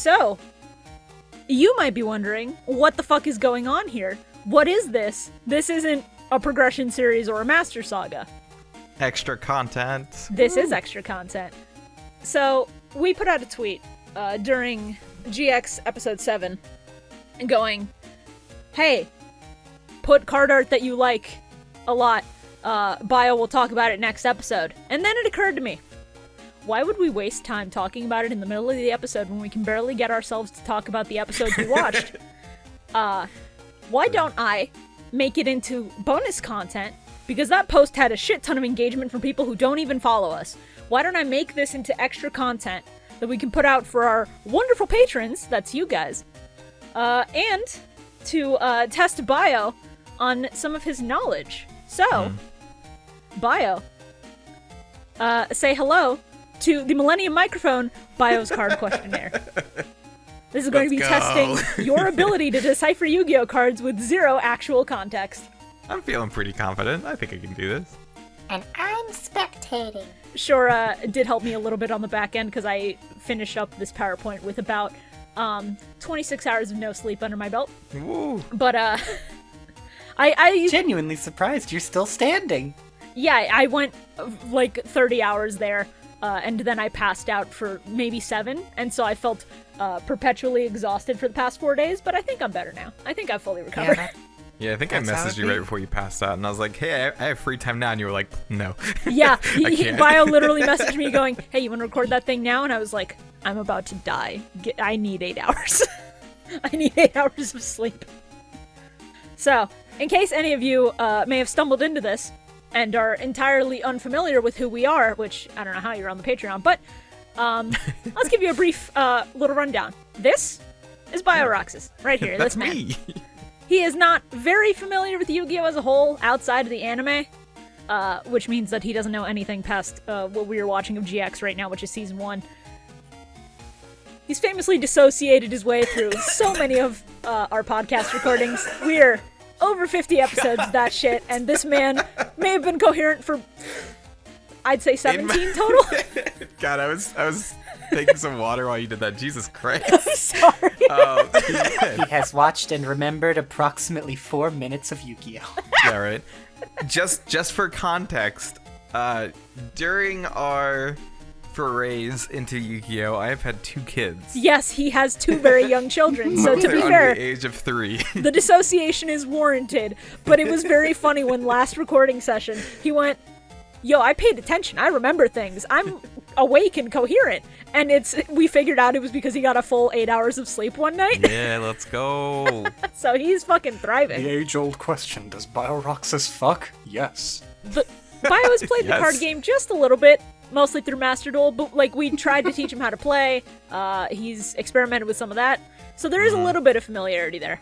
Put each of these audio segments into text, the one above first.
So, you might be wondering, what the fuck is going on here? What is this? This isn't a progression series or a master saga. Extra content. This is extra content. So, we put out a tweet during GX episode 7 going, hey, put card art that you like a lot. Bio will talk about it next episode. And then it occurred to me, why would we waste time talking about it in the middle of the episode when we can barely get ourselves to talk about the episodes we watched? Why don't I make it into bonus content? Because that post had a shit ton of engagement from people who don't even follow us. Why don't I make this into extra content that we can put out for our wonderful patrons, that's you guys, and to test Bio on some of his knowledge. So, Bio, say hello to the Millennium microphone, Bio's card questionnaire. This is going to be testing your ability to decipher Yu-Gi-Oh cards with zero actual context. I'm feeling pretty confident. I think I can do this. And I'm spectating. Shora did help me a little bit on the back end because I finished up this PowerPoint with about 26 hours of no sleep under my belt. Ooh. But I genuinely surprised you're still standing. Yeah, I went like 30 hours there, and then I passed out for maybe 7, and so I felt perpetually exhausted for the past 4 days, but I think I'm better now. I think I've fully recovered. Yeah, I think I messaged you right before you passed out, and I was like, hey, I have free time now, and you were like, no. Yeah, Bio literally messaged me going, hey, you want to record that thing now? And I was like, I'm about to die. I need 8 hours. I need 8 hours of sleep. So, in case any of you may have stumbled into this and are entirely unfamiliar with who we are, which I don't know how you're on the Patreon, but let's give you a brief little rundown. This is Bio Roxas, right here. That's this man. me. He is not very familiar with Yu-Gi-Oh! As a whole outside of the anime, which means that he doesn't know anything past what we are watching of GX right now, which is Season 1. He's famously dissociated his way through so many of our podcast recordings. We're over 50 episodes of that shit, and this man may have been coherent for, I'd say 17 total. God, I was taking some water while you did that. Jesus Christ. I'm sorry. He has watched and remembered approximately 4 minutes of Yu-Gi-Oh! Yeah, right. Just for context, during our forays into Yu-Gi-Oh, I have had 2 kids. Yes, he has 2 very young children, so to be They're fair, under the age of 3. the dissociation is warranted, but it was very funny when last recording session, he went, yo, I paid attention, I remember things, I'm awake and coherent, and we figured out it was because he got a full 8 hours of sleep one night. Yeah, let's go. So he's fucking thriving. The age-old question, does Bio Roxas fuck? Yes. Bio has played the card game just a little bit, mostly through Master Duel, but like we tried to teach him how to play. He's experimented with some of that, so there is a little bit of familiarity there.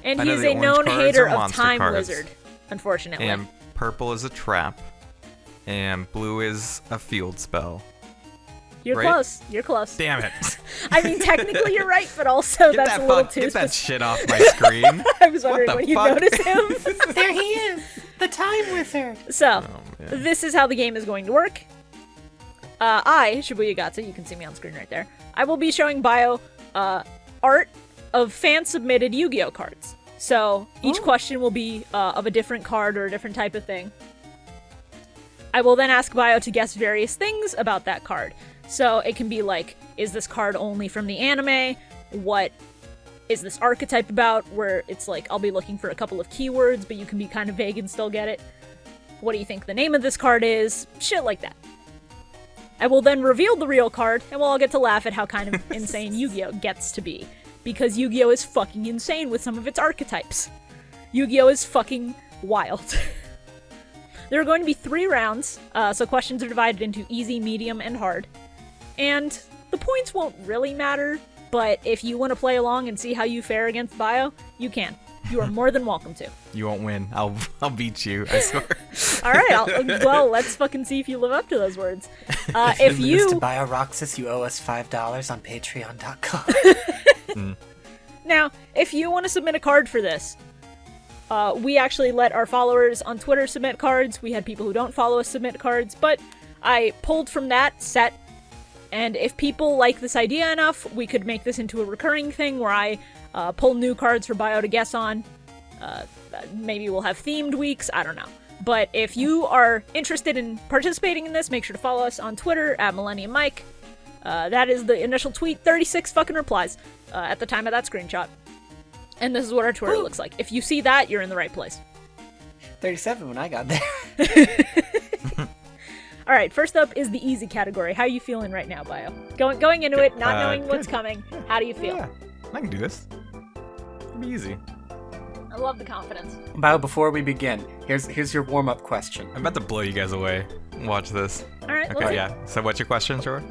And he is a known hater of Time Wizard, unfortunately. And purple is a trap, and blue is a field spell. You're right? close. You're close. Damn it. I mean, technically you're right, but also that's a little too Get that specific. shit off my screen. I was wondering when you fuck? noticed him. There he is! The Time Wizard! So, Oh, this is how the game is going to work. ShibuyaGato, you can see me on screen right there. I will be showing Bio art of fan-submitted Yu-Gi-Oh cards. So, each question will be of a different card or a different type of thing. I will then ask Bio to guess various things about that card. So, it can be like, is this card only from the anime? What is this archetype about? Where it's like, I'll be looking for a couple of keywords, but you can be kind of vague and still get it. What do you think the name of this card is? Shit like that. I will then reveal the real card, and we'll all get to laugh at how kind of insane Yu-Gi-Oh gets to be. Because Yu-Gi-Oh is fucking insane with some of its archetypes. Yu-Gi-Oh is fucking wild. There are going to be 3 rounds, so questions are divided into easy, medium, and hard. And the points won't really matter, but if you want to play along and see how you fare against Bio, you can. You are more than welcome to. You won't win. I'll beat you, I swear. Alright, well, let's fucking see if you live up to those words. If you... To Bio Roxas, you owe us $5 on patreon.com. Now, if you want to submit a card for this, we actually let our followers on Twitter submit cards. We had people who don't follow us submit cards, but I pulled from that set And if people like this idea enough, we could make this into a recurring thing where I pull new cards for Bio to guess on. Maybe we'll have themed weeks, I don't know. But if you are interested in participating in this, make sure to follow us on Twitter at Millennium Mike. That is the initial tweet, 36 fucking replies at the time of that screenshot. And this is what our Twitter looks like. If you see that, you're in the right place. 37 when I got there. All right, first up is the easy category. How are you feeling right now, Bio? Going into it, not knowing what's coming. How do you feel? Yeah, I can do this. It'll be easy. I love the confidence. Bao, before we begin, here's your warm-up question. I'm about to blow you guys away. Watch this. All right, Okay, yeah. So what's your question, Shore?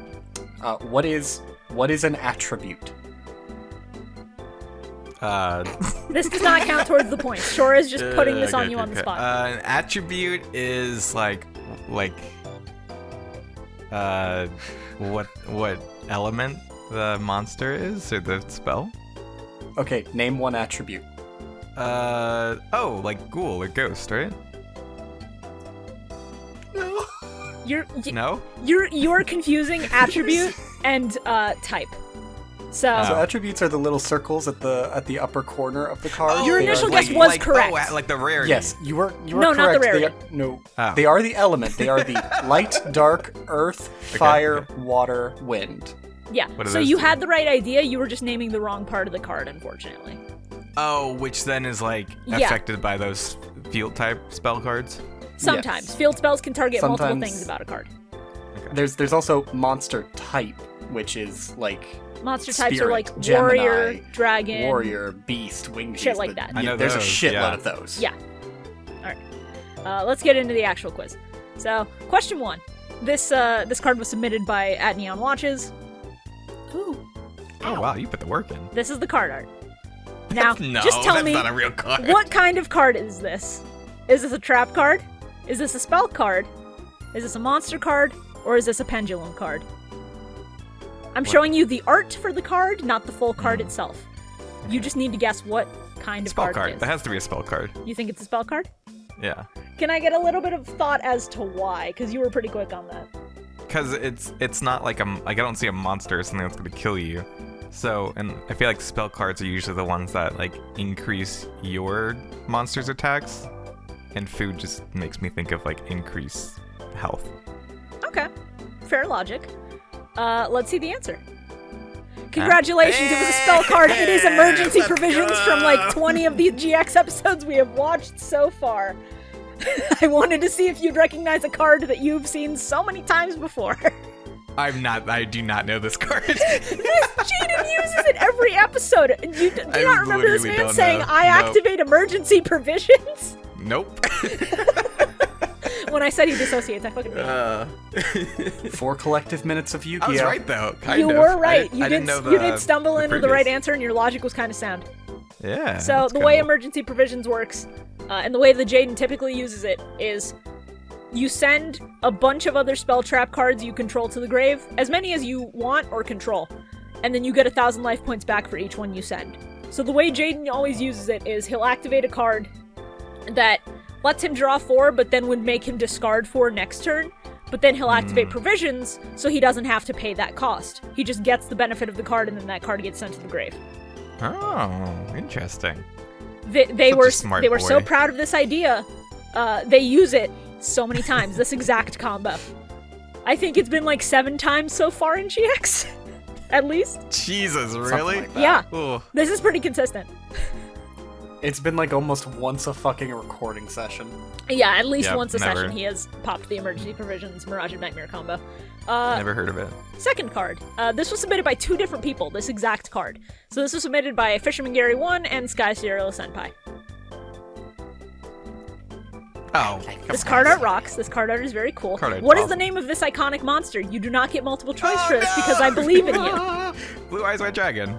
What is an attribute? This does not count towards the points. Shore is just putting this on you on the spot. An attribute is like what element the monster is or the spell? Okay, name one attribute. Like ghoul or ghost, right? No? You're confusing attribute and type. So attributes are the little circles at the upper corner of the card. Your They initial are guess the- was correct. like the rarity. Yes, you were No, correct. not the rarity. They are the element. They are the light, dark, earth, fire, water, wind. Yeah. What do So those you do? had the right idea. You were just naming the wrong part of the card, unfortunately. Oh, which then is like Yeah. affected by those field type spell cards. Sometimes Yes. field spells can target multiple Sometimes- things about a card. There's also monster type, which is like Monster types are Spirit, like Gemini, warrior, dragon, warrior, beast, wing Shit beast, like but that. I know There's a those, shitload yeah. of those. Yeah. All right. Let's get into the actual quiz. So, question 1. This card was submitted by @NeonWatches. Ooh. Oh wow, you put the work in. This is the card art. Now, No, just tell that's me, not a real card. what kind of card is this? Is this a trap card? Is this a spell card? Is this a monster card? Or is this a pendulum card? I'm showing you the art for the card, not the full card itself. You just need to guess what kind of Spell card card. it is. That has to be a spell card. You think it's a spell card? Yeah. Can I get a little bit of thought as to why? Because you were pretty quick on that. Because it's not like I don't see a monster or something that's gonna kill you. So, and I feel like spell cards are usually the ones that like increase your monster's attacks, and food just makes me think of like increase health. Okay. Fair logic. Let's see the answer. Congratulations, it was a spell card. It is emergency provisions from like 20 of the GX episodes we have watched so far. I wanted to see if you'd recognize a card that you've seen so many times before. I do not know this card. Jaden uses it every episode. Do I not remember this literally man don't saying, know. I Nope. activate emergency provisions? Nope. When I said he dissociates, I fucking mean 4 collective minutes of Yu-Gi-Oh! I was right though. Kind You of. were right. I didn't know You did stumble the into the right previous. answer, and your logic was kind of sound. Yeah. So that's the kinda way cool. emergency provisions works, and the way that Jaden typically uses it, is you send a bunch of other spell trap cards you control to the grave, as many as you want or control, and then you get 1,000 life points back for each one you send. So the way Jaden always uses it is he'll activate a card that lets him draw 4, but then would make him discard 4 next turn, but then he'll activate provisions, so he doesn't have to pay that cost. He just gets the benefit of the card, and then that card gets sent to the grave. Oh, interesting. They Such a were smart they were so boy. proud of this idea. They use it so many times. This exact combo. I think it's been like 7 times so far in GX, at least. Jesus, Something really? like that. Yeah, Ooh. this is pretty consistent. It's been like almost once a fucking recording session. Yeah, at least Yep, once a never. session he has popped the emergency provisions Mirage of Nightmare combo. Never heard of it. Second card. This was submitted by 2 different people, this exact card. So this was submitted by Fisherman Gary 1 and Sky Serial Senpai. Oh, This card art rocks. This card art is very cool. Card art's What is the awesome. name of this iconic monster? You do not get multiple choice for this because I believe in you. Blue Eyes White Dragon.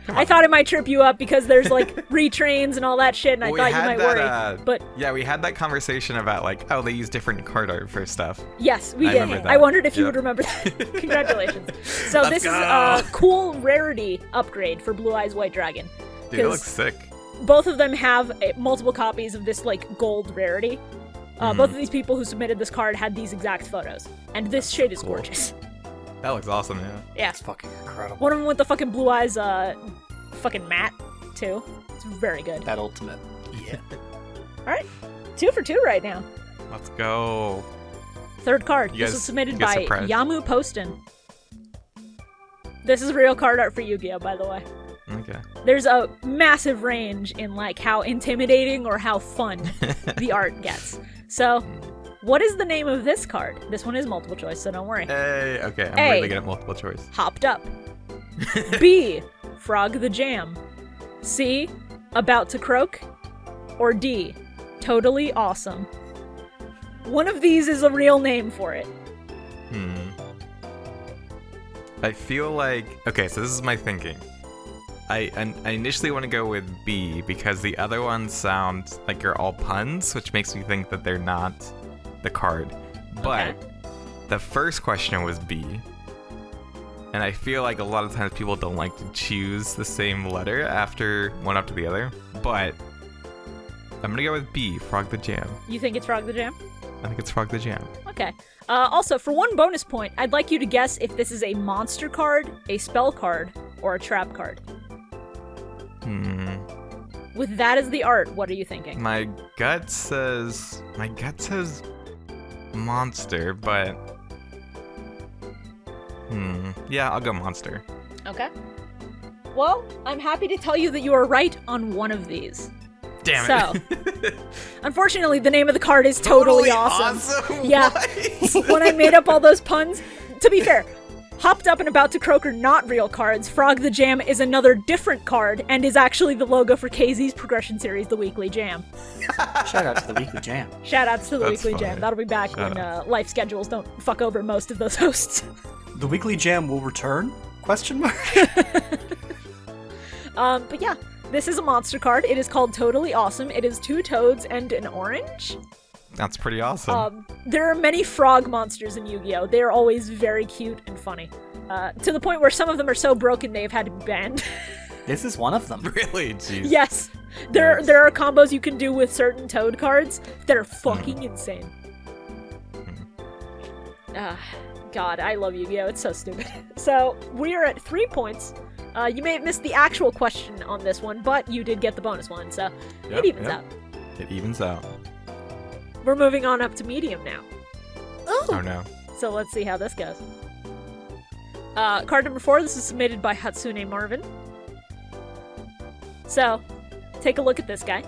I thought it might trip you up because there's like retrains and all that shit, and I We thought you had might that, worry. But Yeah, we had that conversation about like, oh, they use different card art for stuff. yes, we I did. remember I that. wondered if you Yep. would remember that. Congratulations. So Let's this is go. a cool rarity upgrade for Blue Eyes White Dragon. Dude, it 'Cause looks sick. both of them have multiple copies of this like gold rarity. Both of these people who submitted this card had these exact photos, and this shit is Cool. gorgeous. That looks awesome, yeah. Yeah. It's fucking incredible. One of them with the fucking blue eyes, fucking matte, too. It's very good. That ultimate. Yeah. Alright, 2 for 2 right now. Let's go. Third card. You This guys- was submitted you guys by surprised? Yamu Poston. This is real card art for Yu-Gi-Oh, by the way. Okay. There's a massive range in like how intimidating or how fun the art gets. So, what is the name of this card? This one is multiple choice, so don't worry. Hey, okay, I'm A. really good at multiple choice. Hopped up. B. Frog the Jam. C. About to croak. Or D. Totally awesome. One of these is a real name for it. I feel like... Okay, so this is my thinking. I initially want to go with B because the other ones sound like they're all puns, which makes me think that they're not the card. But Okay. the first question was B. And I feel like a lot of times people don't like to choose the same letter after one after the other. But I'm going to go with B, Frog the Jam. You think it's Frog the Jam? I think it's Frog the Jam. Okay. Also, for one bonus point, I'd like you to guess if this is a monster card, a spell card, or a trap card. With that as the art, what are you thinking? My gut says monster, but yeah, I'll go monster. Okay. Well, I'm happy to tell you that you are right on one of these. Damn So, it. unfortunately, the name of the card is totally awesome. Yeah. What? When I made up all those puns, to be fair, Hopped Up and About to Croak are not real cards. Frog the Jam is another different card and is actually the logo for KZ's progression series, The Weekly Jam. Shout out to the Weekly Jam. Shout outs to The That's Weekly funny. Jam. That'll be back Shout when life schedules don't fuck over most of those hosts. The Weekly Jam will return? Question mark? But yeah, this is a monster card. It is called Totally Awesome. It is 2 toads and an orange. That's pretty awesome. There are many frog monsters in Yu-Gi-Oh! They are always very cute and funny. To the point where some of them are so broken they've had to be banned. This is one of them. Really? Jeez. Yes. There are combos you can do with certain toad cards that are fucking insane. God, I love Yu-Gi-Oh! It's so stupid. So, we are at 3 points. You may have missed the actual question on this one, but you did get the bonus one, so it evens out. It evens out. We're moving on up to medium now. Oh no. So let's see how this goes. Card number 4, this is submitted by Hatsune Marvin. So, take a look at this guy.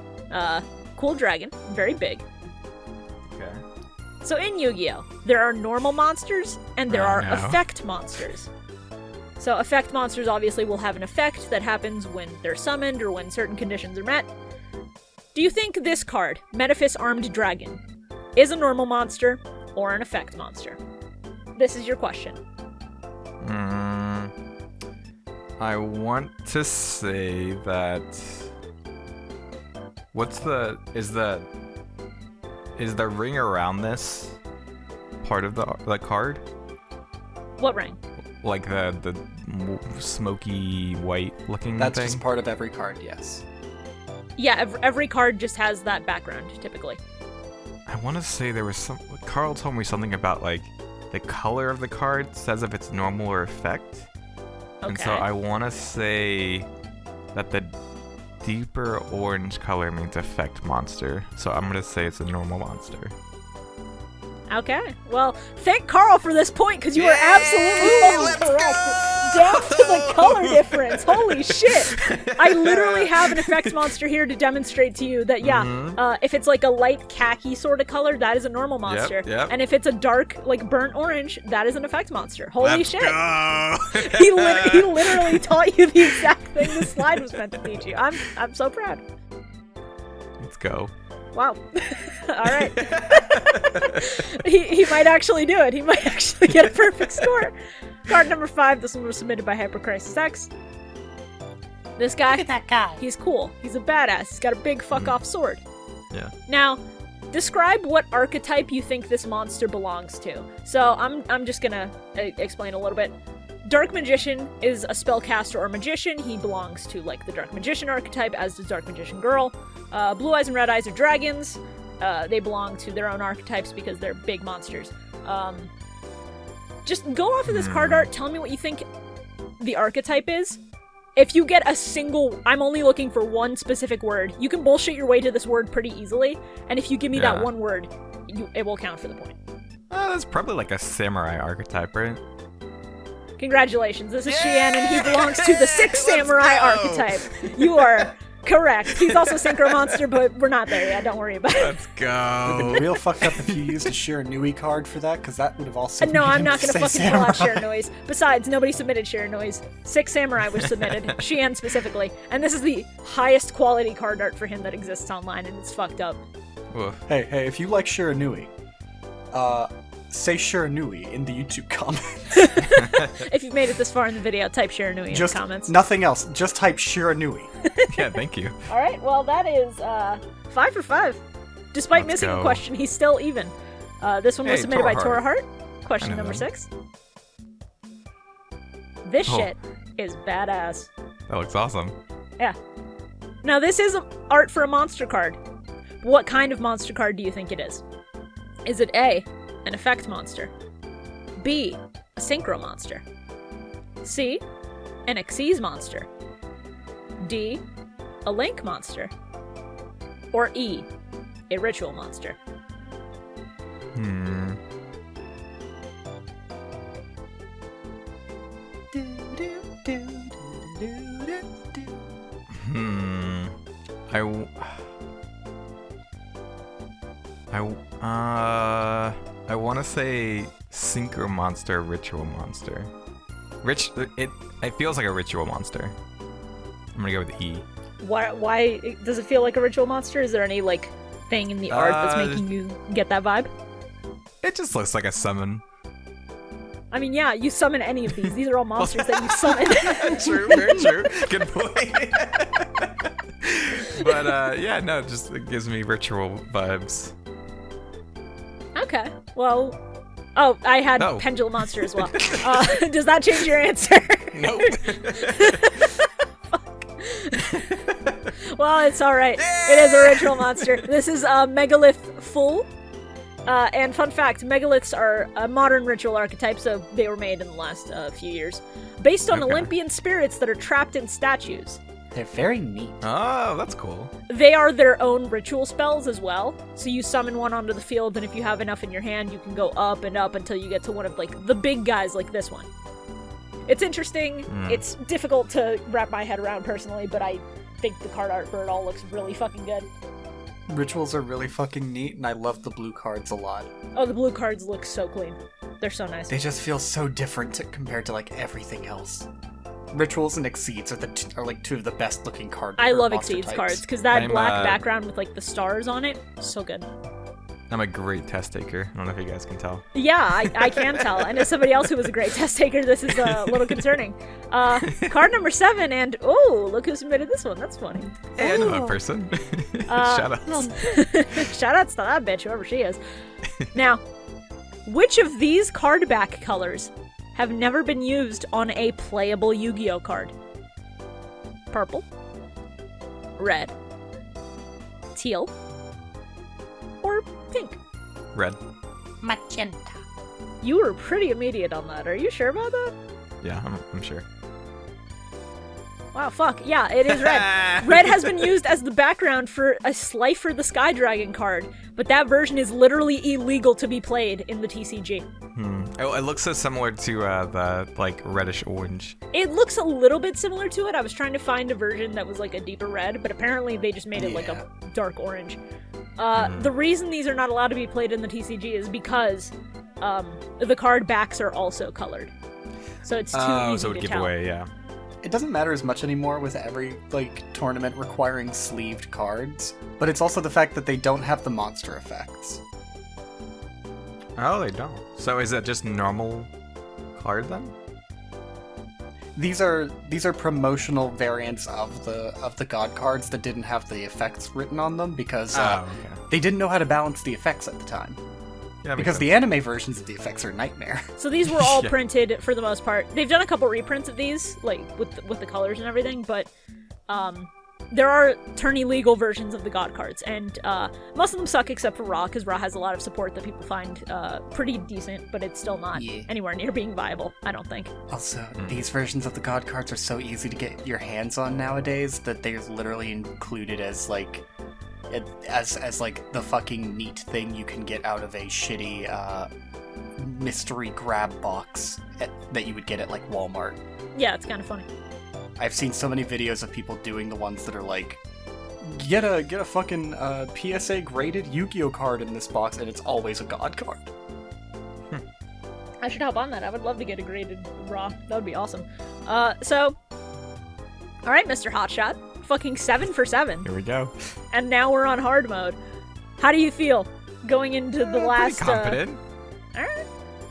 Cool dragon, very big. Okay. So in Yu-Gi-Oh! There are normal monsters, and there Oh, are no. effect monsters. So effect monsters obviously will have an effect that happens when they're summoned or when certain conditions are met. Do you think this card, Metaphys Armed Dragon, is a normal monster or an effect monster? This is your question. I want to say that. Is the ring around this part of the card? What ring? Like the smoky white looking That's thing? just part of every card, yes. Yeah, every card just has that background, typically. I want to say there was some. Carl told me something about like the color of the card says if it's normal or effect. And so Okay. I want to say that the deeper orange color means effect monster. So I'm going to say it's a normal monster. Okay. Well, thank Carl for this point, because you were absolutely Let's fucking correct. go! Down to the color difference. Holy shit. I literally have an effect monster here to demonstrate to you that, yeah, if it's like a light khaki sort of color, that is a normal monster. yep. And if it's a dark, like burnt orange, that is an effect monster. Holy Let's shit. go! He literally taught you the exact thing the slide was meant to teach you. I'm so proud. Let's go. Wow. All right. he might actually do it. He might actually get a perfect score. Card number 5. This one was submitted by Hypercrisis X. This guy, Look at that guy. he's cool. He's a badass. He's got a big fuck-off sword. Yeah. Now, describe what archetype you think this monster belongs to. So I'm just gonna explain a little bit. Dark Magician is a spellcaster or magician. He belongs to like the Dark Magician archetype, as does Dark Magician Girl. Blue Eyes and Red Eyes are dragons. They belong to their own archetypes because they're big monsters. just go off of this card art, tell me what you think the archetype is. If you get a single, I'm only looking for one specific word, you can bullshit your way to this word pretty easily, and if you give me that one word, it will count for the point. That's probably like a samurai archetype, right? Congratulations, this is Shian, and he belongs to the 6 samurai archetype. You are correct. He's also Synchro Monster, but we're not there yet, don't worry about it. Let's It would have go. been real fucked up if you used a Shiranui card for that, because that would have also No, made I'm him not gonna say fucking pull out samurai. Shiranois. Besides, nobody submitted Shiranois. 6 samurai was submitted, Shian specifically, and this is the highest quality card art for him that exists online, and it's fucked up. Oof. Hey, if you like Shiranui, say Shiranui in the YouTube comments. If you've made it this far in the video, type Shiranui in the comments. Nothing else. Just type Shiranui. Yeah, thank you. Alright, well that is 5 for 5. Despite Let's missing a go. question, he's still even. This one was Hey, submitted by Tora Tora Hart. Hart. Question I know number them. 6. This Oh. shit is badass. That looks awesome. Yeah. Now this is art for a monster card. What kind of monster card do you think it is? Is it A, an effect monster? B, a synchro monster? C, an Xyz monster? D, a link monster? Or E, a ritual monster? I want to say Synchro Monster, Ritual Monster. It feels like a Ritual Monster. I'm gonna go with E. Why does it feel like a ritual monster? Is there any like thing in the art that's making you get that vibe? It just looks like a summon. I mean, yeah, you summon any of these. These are all monsters that you summon. True, very true. Good point. But yeah, no, it gives me ritual vibes. Okay. Well, oh, I had Oh. pendulum monster as well. Does that change your answer? Nope. Well, it's all right. It is a ritual monster. This is a megalith full. And fun fact, megaliths are a modern ritual archetype, so they were made in the last few years, based on Okay. Olympian spirits that are trapped in statues. They're very neat. Oh, that's cool. They are their own ritual spells as well. So you summon one onto the field, and if you have enough in your hand, you can go up and up until you get to one of like the big guys like this one. It's interesting. It's difficult to wrap my head around personally, but I think the card art for it all looks really fucking good. Rituals are really fucking neat, and I love the blue cards a lot. Oh, the blue cards look so clean. They're so nice. They just feel so different compared to like everything else. Rituals and Xyz are like two of the best looking cards. I love Xyz cards because that I'm, black background with like the stars on it, so good. I'm a great test taker. I don't know if you guys can tell. Yeah, I can tell. And as somebody else who was a great test taker, this is a little concerning. Card number 7, and oh, look who submitted this one. That's funny. Hey, I know that person. Shout out. Shout outs to that bitch, whoever she is. Now, which of these card back colors have never been used on a playable Yu-Gi-Oh card? Purple, red, teal, or pink? Red. Magenta. You were pretty immediate on that. Are you sure about that? Yeah, I'm sure. Wow, fuck. Yeah, it is red. Red has been used as the background for a Slifer the Sky Dragon card, but that version is literally illegal to be played in the TCG. Oh, it looks so similar to the like reddish orange. It looks a little bit similar to it. I was trying to find a version that was like a deeper red, but apparently they just made it like a dark orange. The reason these are not allowed to be played in the TCG is because the card backs are also colored. So it's too easy so it would to give tell. away, yeah. It doesn't matter as much anymore with every like tournament requiring sleeved cards, but it's also the fact that they don't have the monster effects. Oh, they don't. So is that just normal card then? These are promotional variants of the god cards that didn't have the effects written on them because Okay. they didn't know how to balance the effects at the time. Yeah, Because the anime versions of the effects are a nightmare. So these were all Yeah. printed for the most part. They've done a couple reprints of these, like with the colors and everything, but there are tourney legal versions of the God cards, and most of them suck except for Ra, because Ra has a lot of support that people find pretty decent, but it's still not anywhere near being viable, I don't think. Also, these versions of the God cards are so easy to get your hands on nowadays that they're literally included as like the fucking neat thing you can get out of a shitty mystery grab box that you would get at like Walmart. Yeah, it's kind of funny. I've seen so many videos of people doing the ones that are like, get a fucking PSA graded Yu-Gi-Oh card in this box, and it's always a God card. I should hop on that. I would love to get a graded Raw. That would be awesome. So, all right, Mr. Hotshot, fucking 7 for 7. Here we go. And now we're on hard mode. How do you feel going into the last? Pretty confident. All right.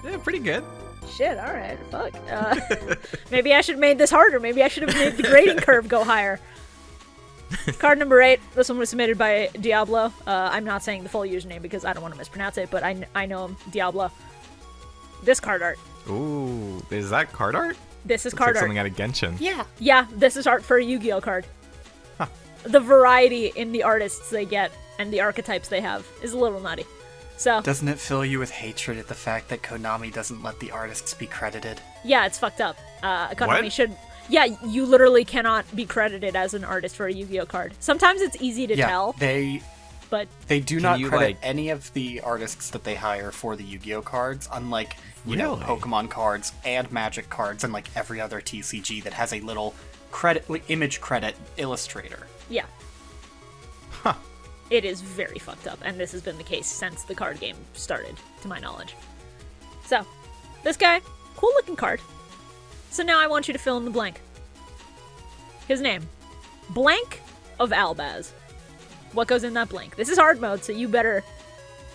Yeah, pretty good. Shit, alright, fuck. Maybe I should have made this harder. Maybe I should have made the grading curve go higher. Card number 8. This one was submitted by Diablo. I'm not saying the full username because I don't want to mispronounce it, but I know him. Diablo. This card art. Ooh, is that card art? This is Looks card like art. something out of Genshin. Yeah, this is art for a Yu-Gi-Oh card. Huh. The variety in the artists they get and the archetypes they have is a little nutty. So, doesn't it fill you with hatred at the fact that Konami doesn't let the artists be credited? yeah, it's fucked up. Konami What? should... Yeah, you literally cannot be credited as an artist for a Yu-Gi-Oh card. Sometimes it's easy to tell, but... They do Can not you, credit like- any of the artists that they hire for the Yu-Gi-Oh cards, unlike, you know, Really? Pokemon cards and Magic cards and like every other TCG that has a little image credit illustrator. Yeah. Huh. It is very fucked up, and this has been the case since the card game started, to my knowledge. So, this guy, cool looking card. So now I want you to fill in the blank. His name, Blank of Albaz. What goes in that blank? This is hard mode, so you better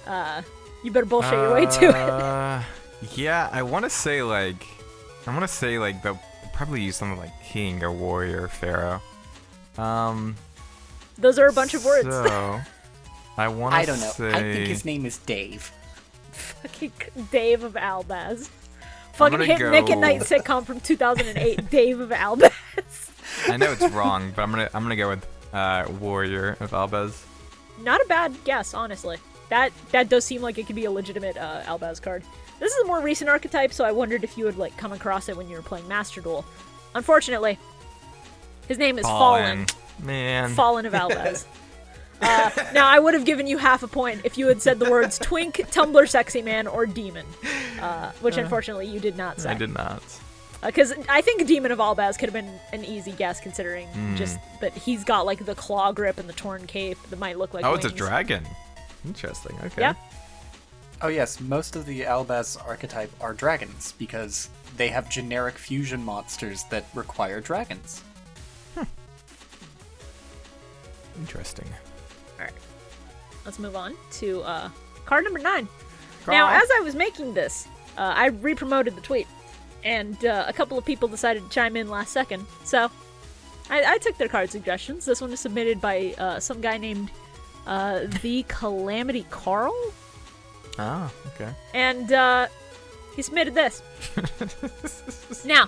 bullshit your way to it. Yeah, I want to say like they'll probably use something like King or Warrior or Pharaoh. Those are a bunch of words. So, I want to I don't know. say... I think his name is Dave. Fucking Dave of Albaz. Fucking gonna hit go- Nick at Night sitcom from 2008, Dave of Albaz. I know it's wrong, but I'm gonna go with Warrior of Albaz. Not a bad guess, honestly. That does seem like it could be a legitimate Albaz card. This is a more recent archetype, so I wondered if you would like come across it when you were playing Master Duel. Unfortunately, his name is Fallen. Man. Fallen of Albaz. Now, I would have given you half a point if you had said the words Twink, Tumblr Sexy Man, or Demon, which unfortunately you did not say. I did not. Because I think Demon of Albaz could have been an easy guess, considering just that he's got like the claw grip and the torn cape that might look like Oh, it's a wings. dragon. Interesting. Okay. Yeah. Oh yes, most of the Albaz archetype are dragons, because they have generic fusion monsters that require dragons. Interesting. Alright. Let's move on to card number 9. Now, as I was making this, I re-promoted the tweet, and a couple of people decided to chime in last second, so I took their card suggestions. This one is submitted by some guy named The Calamity Carl, Ah, okay. and he submitted this. Now,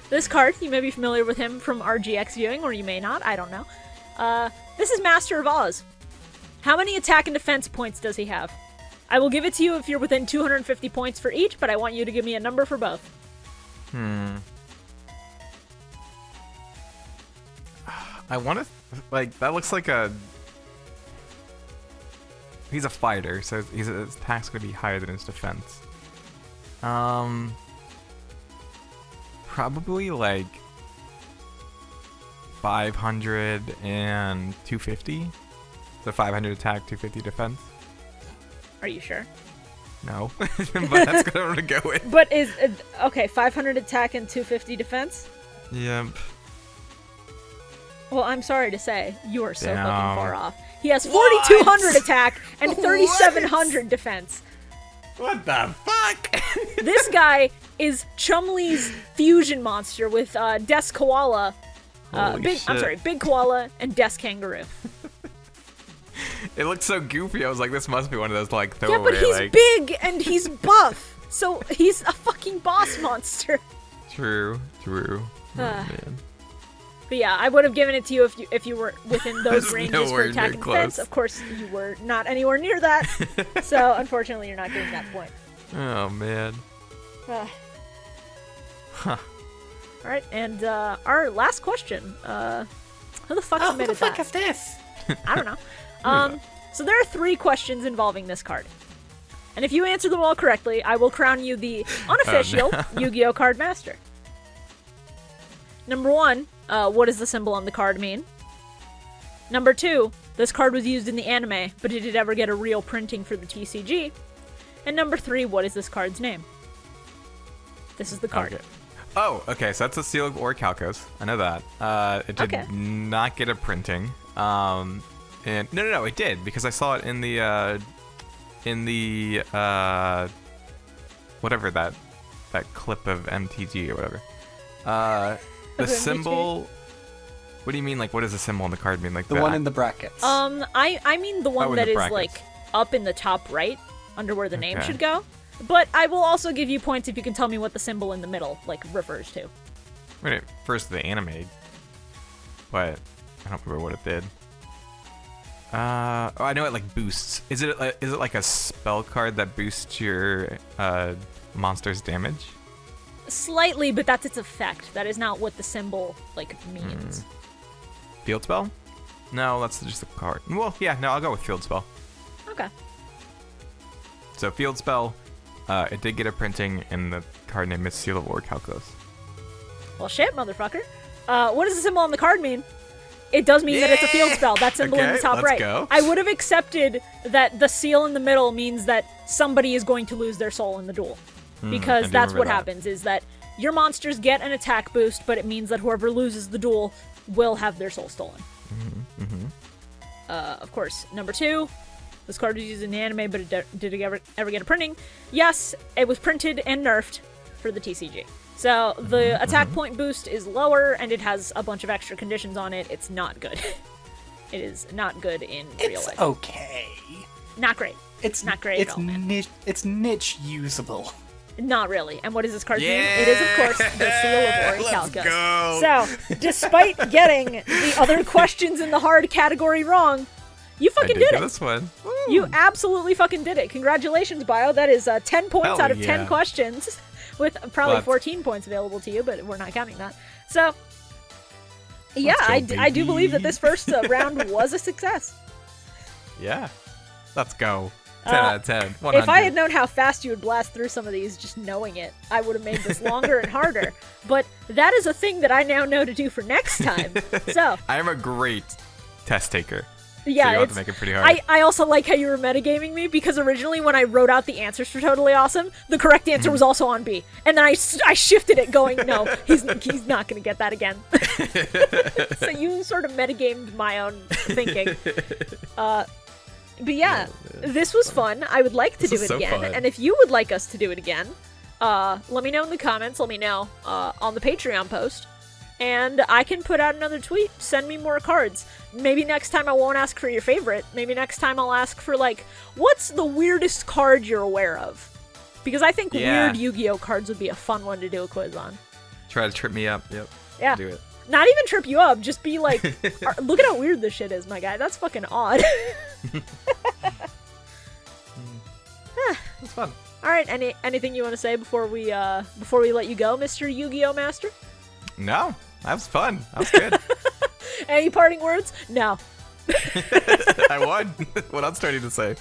this card, you may be familiar with him from RGX viewing, or you may not, I don't know. This is Master of Oz. How many attack and defense points does he have? I will give it to you if you're within 250 points for each, but I want you to give me a number for both. I want to like that looks like a. He's a fighter, so his attack's gonna be higher than his defense. Probably like 500 and 250. So 500 attack, 250 defense. Are you sure? No, but that's what I'm gonna go with. But is okay, 500 attack and 250 defense? Yep. Well, I'm sorry to say, you are so fucking Damn. far off. He has 4,200 attack and 3,700 defense. What the fuck? This guy is Chumley's fusion monster with Des Koala, Holy shit. Big Koala and Des Kangaroo. It looked so goofy. I was like, this must be one of those like Yeah, throwaway. but he's like... big and he's buff, so he's a fucking boss monster. True. Oh, Ah. man. But yeah, I would have given it to you if you were within those ranges for nowhere near attack and close. defense. Of course, you were not anywhere near that. So unfortunately, you're not getting that point. Oh man. Uh, Huh. all right, and our last question. Who the fuck Oh, what submitted the fuck that? is this? I don't know. So there are 3 questions involving this card. And if you answer them all correctly, I will crown you the unofficial Yu-Gi-Oh! Card Master. Number 1, what does the symbol on the card mean? Number 2, this card was used in the anime, but did it ever get a real printing for the TCG? And number 3, what is this card's name? This is the card. Okay. Oh, okay. So that's a seal of Orichalcos. I know that. It did Okay. not get a printing. And no, it did because I saw it in the whatever that clip of MTG or whatever. The Of MTG? symbol. What do you mean? Like, what does the symbol on the card mean? Like The one in the brackets. I mean the one Oh, in that the is brackets. like up in the top right, under where the name Okay. should go. But I will also give you points if you can tell me what the symbol in the middle like refers to. Wait, first the anime, but I don't remember what it did. I know it like boosts. Is it like a spell card that boosts your monster's damage? Slightly, but that's its effect. That is not what the symbol like means. Field spell? No, that's just the card. Well, yeah, no, I'll go with field spell. Okay. So field spell, it did get a printing, and the card name is Seal of Orichalcos. Well, shit, motherfucker. What does the symbol on the card mean? It does mean that it's a field spell. That symbol in the Okay, top let's right. go. I would have accepted that the seal in the middle means that somebody is going to lose their soul in the duel. I Because do that's remember what that. happens, is that your monsters get an attack boost, but it means that whoever loses the duel will have their soul stolen. Of course, number 2, this card was used in the anime, but did it ever get a printing? Yes, it was printed and nerfed for the TCG. So the attack point boost is lower, and it has a bunch of extra conditions on it. It's not good. It is not good in real It's life. okay. Not great. It's not great at It's all, man. niche. It's niche usable. Not really. And what is this card mean? Yeah! It is, of course, the Seal of Let's Orichalcos. go! So, despite getting the other questions in the hard category wrong, you I fucking did did get it. this one. Woo. You absolutely fucking did it. Congratulations, Bio. That is 10 points Hell out of 10 yeah. questions, with probably Well, that's- 14 points available to you, but we're not counting that. So, yeah, Let's go, I do believe that baby. this first round was a success. Yeah. Let's go. 10 out of 10. 100. If I had known how fast you would blast through some of these, just knowing it, I would have made this longer and harder. But that is a thing that I now know to do for next time. So, I am a great test taker. yeah, so you have it's, to make it pretty hard. I also like how you were metagaming me, because originally when I wrote out the answers for Totally Awesome, the correct answer was also on B. And then I shifted it going, no, he's not going to get that again. So you sort of metagamed my own thinking. But yeah, this was fun. I would like to This do is it so again. fun. And if you would like us to do it again, let me know in the comments. Let me know on the Patreon post. And I can put out another tweet. Send me more cards. Maybe next time I won't ask for your favorite. Maybe next time I'll ask for, like, what's the weirdest card you're aware of? Because I think Yeah. weird Yu-Gi-Oh cards would be a fun one to do a quiz on. Try to trip me up. Yep. Yeah. Do it. Not even trip you up. Just be like, look at how weird this shit is, my guy. That's fucking odd. It's fun. All right. Anything you want to say before we let you go, Mr. Yu-Gi-Oh Master? No, that was fun. That was good. Any parting words? No. I won. What else do I need to say?